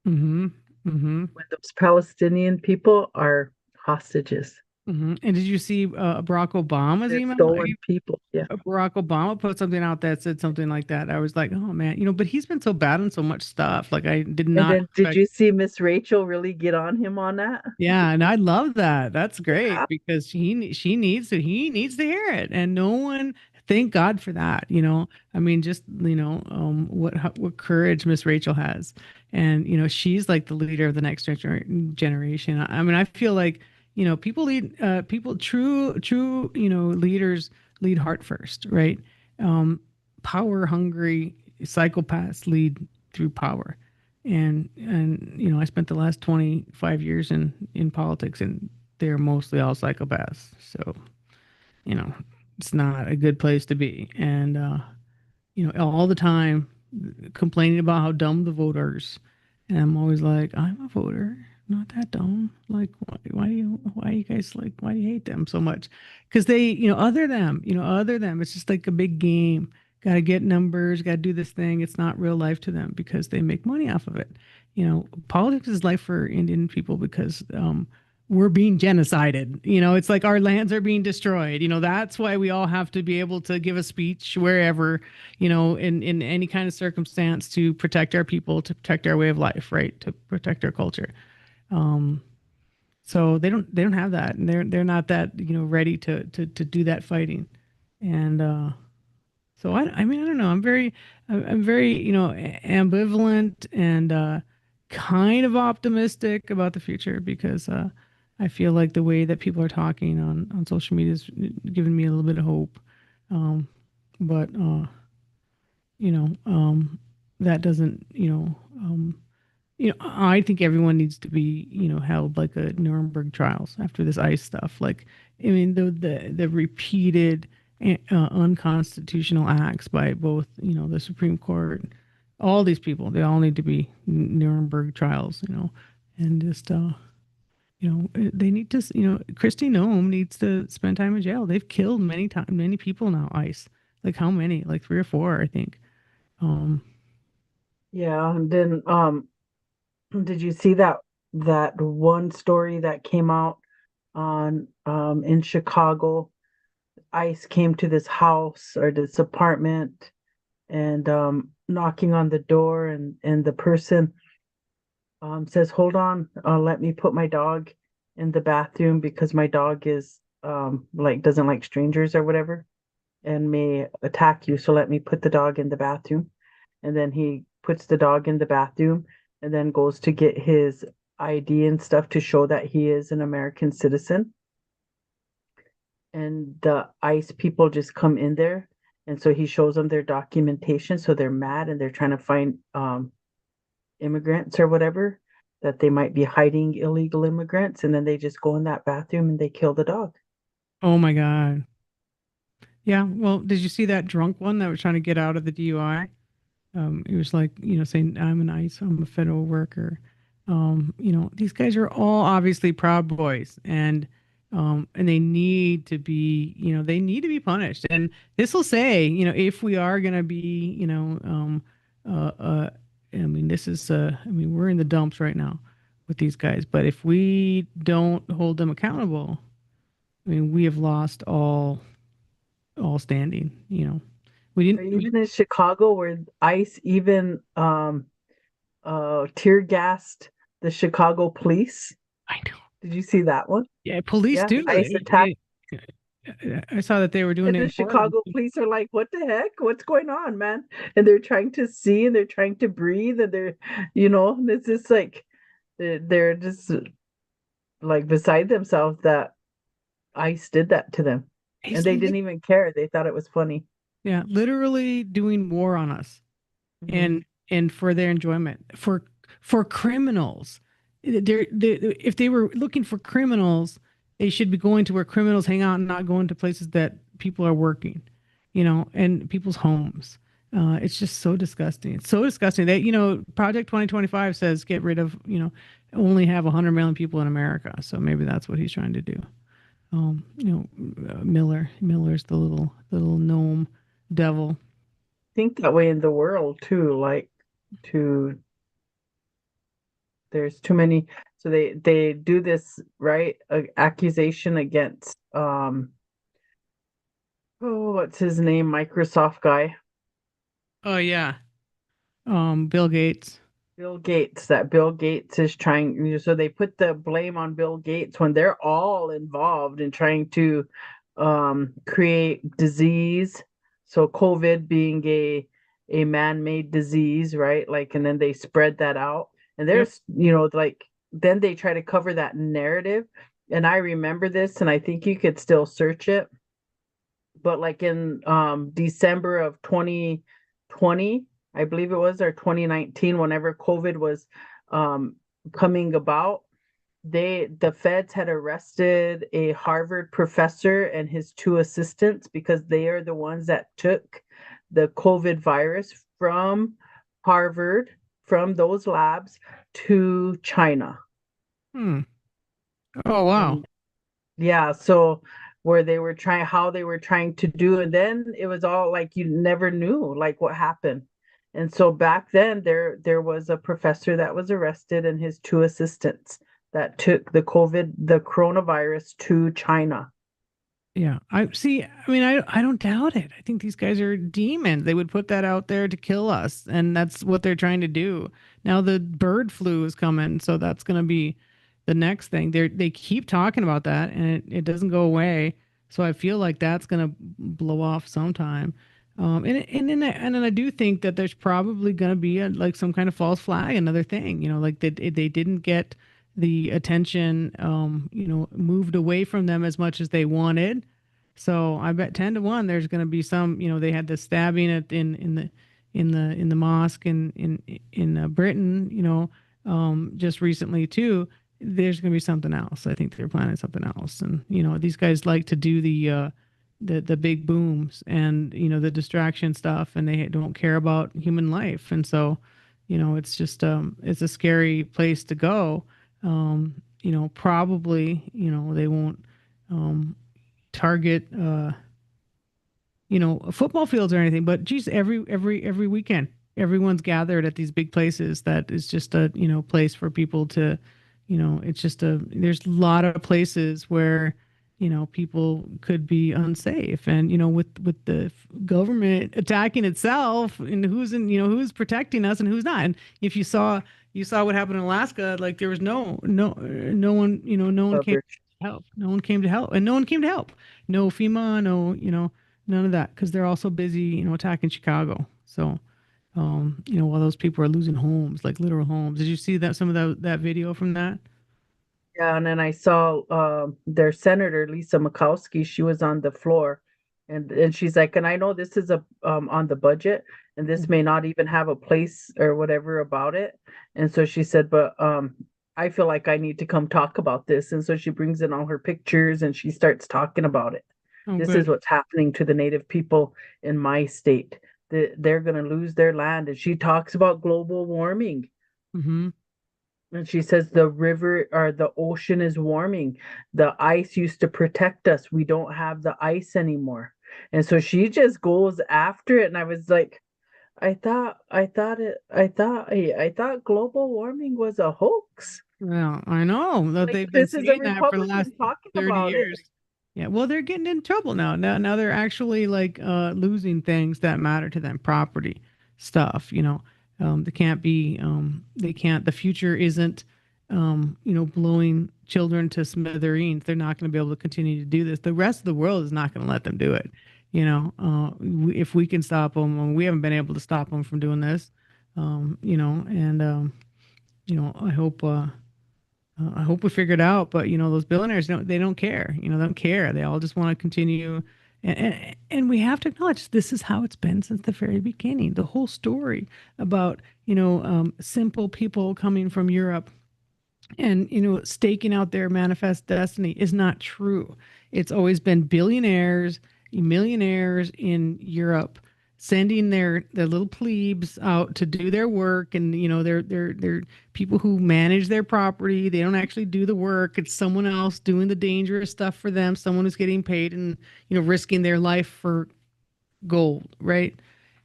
Mm-hmm. Mm-hmm. when those Palestinian people are hostages. Mm-hmm. And did you see Barack Obama's They're email? stolen people. Yeah. Barack Obama put something out that said something like that. I was like, oh man, but he's been so bad on so much stuff. Like I did And not then did expect. you see Miss Rachel really get on him on that? Yeah, and I love that. That's great Yeah. because he needs to hear it, and no one. Thank God for that. I mean, just what courage Miss Rachel has, and she's like the leader of the next generation. I mean, I feel like people true leaders lead heart first, right? Um, Power hungry psychopaths lead through power, and I spent the last 25 years in politics, and they're mostly all psychopaths. So you know it's not a good place to be. And all the time complaining about how dumb the voters. And I'm always like, I'm a voter, not that dumb. Like, why do you guys like, why do you hate them so much? Because they, other them, it's just like a big game. Got to get numbers, got to do this thing. It's not real life to them because they make money off of it. Politics is life for Indian people because we're being genocided. It's like our lands are being destroyed. That's why we all have to be able to give a speech wherever, in any kind of circumstance to protect our people, to protect our way of life, right? To protect our culture. Um, so they don't have that, and they're not that ready to do that fighting. And so I mean I don't know. I'm very ambivalent and kind of optimistic about the future because I feel like the way that people are talking on social media is giving me a little bit of hope. But you know that doesn't I think everyone needs to be, held like a Nuremberg trials after this ICE stuff. Like, I mean, the repeated unconstitutional acts by both, the Supreme Court, all these people, they all need to be Nuremberg trials, and just, they need to, Christy Nome needs to spend time in jail. They've killed many people now, ICE. Like how many? Like three or four, I think. Um, Yeah. And then did you see that one story that came out on in Chicago? ICE came to this house or this apartment and knocking on the door, and the person says, "Hold on, let me put my dog in the bathroom because my dog is like doesn't like strangers or whatever." and may attack you. So let me put the dog in the bathroom. And then he puts the dog in the bathroom and then goes to get his ID and stuff to show that he is an American citizen. And the ICE people just come in there. And so he shows them their documentation. So they're mad and they're trying to find immigrants or whatever, that they might be hiding illegal immigrants. And then they just go in that bathroom and they kill the dog. Oh my God. Yeah. Well, did you see that drunk one that was trying to get out of the DUI? He was like, saying, I'm an ICE, I'm a federal worker. These guys are all obviously Proud Boys, and they need to be, they need to be punished. And this will say, if we are going to be, uh, uh, I mean, we're in the dumps right now with these guys, but if we don't hold them accountable, I mean, we have lost all standing. We Or didn't, we, even in Chicago, where ICE even tear gassed the Chicago police. I know. Did you see that one? Yeah, police Yeah, too. ICE attacked. I saw that they were doing And it the in Portland. Chicago police are like, what the heck? What's going on, man? And they're trying to see and they're trying to breathe and and it's just like they're just like beside themselves that ICE did that to them. And He's they didn't even care. They thought it was funny. yeah, literally doing war on us, Hmm. and for their enjoyment, for criminals. If they were looking for criminals, they should be going to where criminals hang out and not going to places that people are working, and people's homes. It's just so disgusting. It's so disgusting that, Project 2025 says get rid of, only have 100 million people in America. So maybe that's what he's trying to do. Miller's the little gnome devil. Think that way in the world too, like to there's too many, so they do this, right, accusation against oh, what's his name, Microsoft guy, Oh yeah. Bill Gates. Bill Gates, that Bill Gates is trying, so they put the blame on Bill Gates when they're all involved in trying to create disease. So COVID being a man-made disease, right? Like, and then they spread that out. And Yep. there's, like then they try to cover that narrative. And I remember this, and I think you could still search it. But like in December of 2020, I believe it was, or 2019, whenever COVID was um, coming about, the feds had arrested a Harvard professor and his two assistants because they are the ones that took the COVID virus from Harvard, from those labs, to China. Hmm. Oh wow. And yeah, so where they were trying, how they were trying to do, and then it was all like you never knew like what happened. And so back then there was a professor that was arrested and his two assistants that took the coronavirus to China. Yeah. I see. I mean, I don't doubt it. I think these guys are demons. They would put that out there to kill us, and that's what they're trying to do. Now the bird flu is coming, so that's going to be the next thing. They keep talking about that, and it doesn't go away. So I feel like that's going to blow off sometime. And then I do think that there's probably going to be like some kind of false flag, another thing. Like they didn't get the attention, moved away from them as much as they wanted. So I bet 10 to 1 there's going to be some. They had the stabbing in the mosque in Britain. Just recently too. There's going to be something else. I think they're planning something else, and these guys like to do the big booms and the distraction stuff, and they don't care about human life, and so it's just it's a scary place to go. Probably they won't um target football fields or anything, but geez, every weekend everyone's gathered at these big places that is just a place for people to it's just there's a lot of places where people could be unsafe, and with the government attacking itself, and who's protecting us and who's not. And if you saw what happened in Alaska, like there was no one, no one came Coverage. to help. No one came to help, and no one came to help. No FEMA, no. none of that, because they're also busy, attacking Chicago. So, while those people are losing homes, like literal homes. Did you see that some of that video from that? Yeah, and then I saw their senator Lisa Murkowski. She was on the floor, and she's like, and I know this is a on the budget, and this may not even have a place or whatever about it. And so she said, but I feel like I need to come talk about this. And so she brings in all her pictures and she starts talking about it. Oh, This is good. what's happening to the native people in my state. They're going to lose their land. And she talks about global warming. Mm-hmm. And she says the river or the ocean is warming. The ice used to protect us. We don't have the ice anymore. And so she just goes after it. And I was like, I thought global warming was a hoax. Well, I know that Like they've been this is a saying that for the last Republican talking 30 about it. years. Yeah, well, they're getting in trouble now. Now they're actually like losing things that matter to them, property stuff, they can't be they can't the future isn't blowing children to smithereens. They're not going to be able to continue to do this. The rest of the world is not going to let them do it. If we can stop them, we haven't been able to stop them from doing this. And I hope we figure it out. But those billionaires don't care. They don't care. They all just want to continue. And we have to acknowledge this is how it's been since the very beginning. The whole story about simple people coming from Europe and staking out their manifest destiny is not true. It's always been billionaires, millionaires in Europe sending their little plebes out to do their work, and they're people who manage their property. They don't actually do the work. It's someone else doing the dangerous stuff for them, someone who's getting paid and risking their life for gold, right?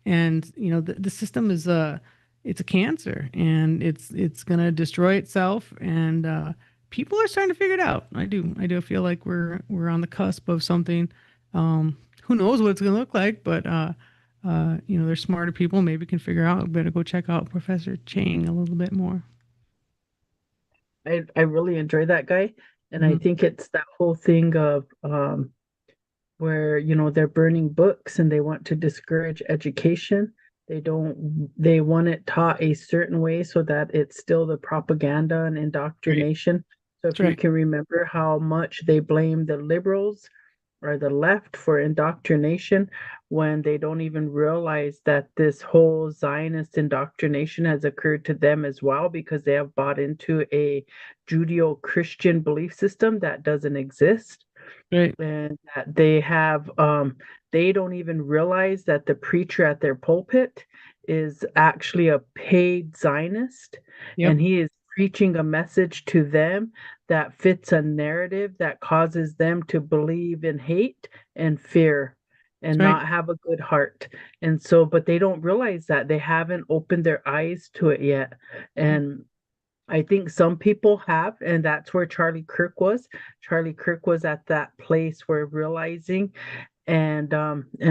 And the system is it's a cancer, and it's gonna destroy itself. And people are starting to figure it out. I do feel like we're on the cusp of something. Who knows what it's gonna look like, but there's smarter people maybe can figure out. Better go check out Professor Chang a little bit more. I really enjoy that guy. And I Mhm. think it's that whole thing of where they're burning books and they want to discourage education. They want it taught a certain way so that it's still the propaganda and Right. indoctrination. So That's if you right. can remember how much they blame the liberals or the left for indoctrination, when they don't even realize that this whole Zionist indoctrination has occurred to them as well, because they have bought into a Judeo-Christian belief system that doesn't exist. Right. And that they don't even realize that the preacher at their pulpit is actually a paid Zionist, Yep. and he is preaching a message to them that fits a narrative that causes them to believe in hate and fear That's and right. not have a good heart. And so, but they don't realize that they haven't opened their eyes to it yet. And I think some people have, and that's where Charlie Kirk was. Charlie Kirk was at that place where realizing, and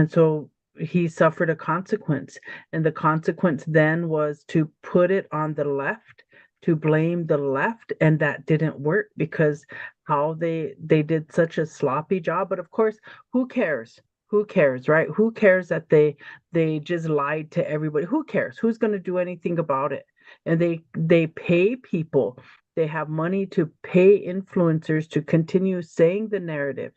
so he suffered a consequence. And the consequence then was to put it on the left, to blame the left, and that didn't work because how they did such a sloppy job. But of course, who cares? Who cares, right? Who cares that they just lied to everybody? Who cares? Who's going to do anything about it? And they pay people. They have money to pay influencers to continue saying the narrative,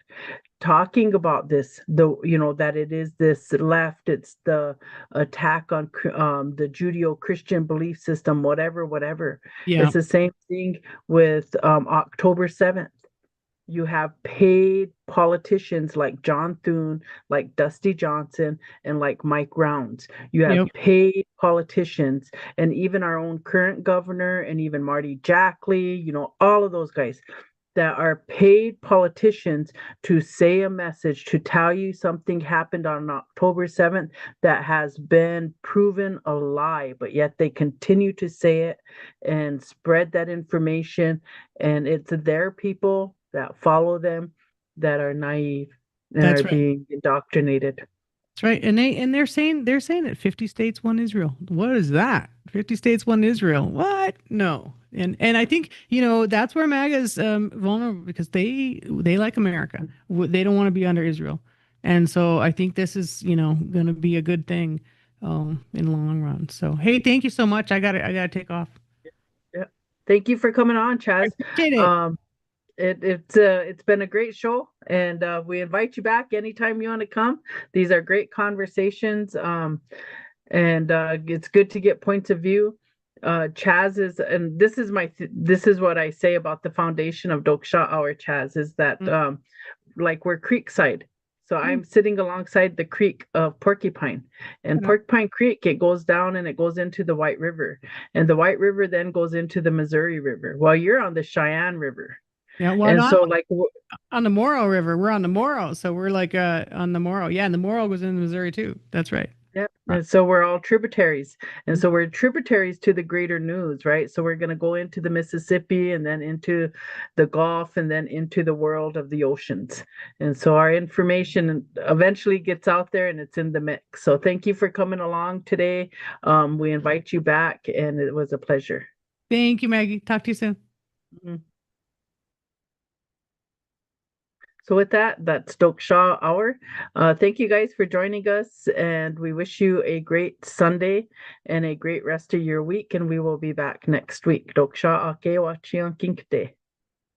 talking about this, that it is this left, it's the attack on the Judeo-Christian belief system, whatever. Yeah. It's the same thing with October 7th. You have paid politicians like John Thune, like Dusty Johnson, and like Mike Rounds. You have Yep. paid politicians, and even our own current governor, and even Marty Jackley, all of those guys that are paid politicians to say a message, to tell you something happened on October 7th that has been proven a lie, but yet they continue to say it and spread that information. And it's their people that follow them that are naive and are That's right. being indoctrinated. That's right. And they're saying that 50 states won Israel. What is that? 50 states won Israel. What? No. And I think, that's where MAGA is vulnerable, because they like America. They don't want to be under Israel. And so I think this is, going to be a good thing in the long run. So, hey, thank you so much. I gotta take off. Yeah. Thank you for coming on, I Chaz. appreciate it. Um, it's been a great show, and we invite you back anytime you want to come. These are great conversations, and it's good to get points of view. Chaz is, and this is what I say about the foundation of Toksa Hour, Chaz, is that Mm, like we're creekside. So mm, I'm sitting alongside the creek of Porcupine. And yeah. Porcupine Creek, it goes down and it goes into the White River. And the White River then goes into the Missouri River. Well, you're on the Cheyenne River. Yeah, well, And no, I'm so like on the Morrow River. We're on the Morrow, so we're like on the Morrow. Yeah, and the Morrow goes into Missouri too. That's right. yeah, Right. and so we're all tributaries. And so we're tributaries to the greater news, right? So we're going to go into the Mississippi and then into the Gulf and then into the world of the oceans. And so our information eventually gets out there and it's in the mix. So thank you for coming along today. We invite you back and it was a pleasure. Thank you, Maggie. Talk to you soon. Mhm. So with that, that's Toksa Hour. Thank you guys for joining us, and we wish you a great Sunday and a great rest of your week. And we will be back next week. Toksa Ake Wachian Kinkte.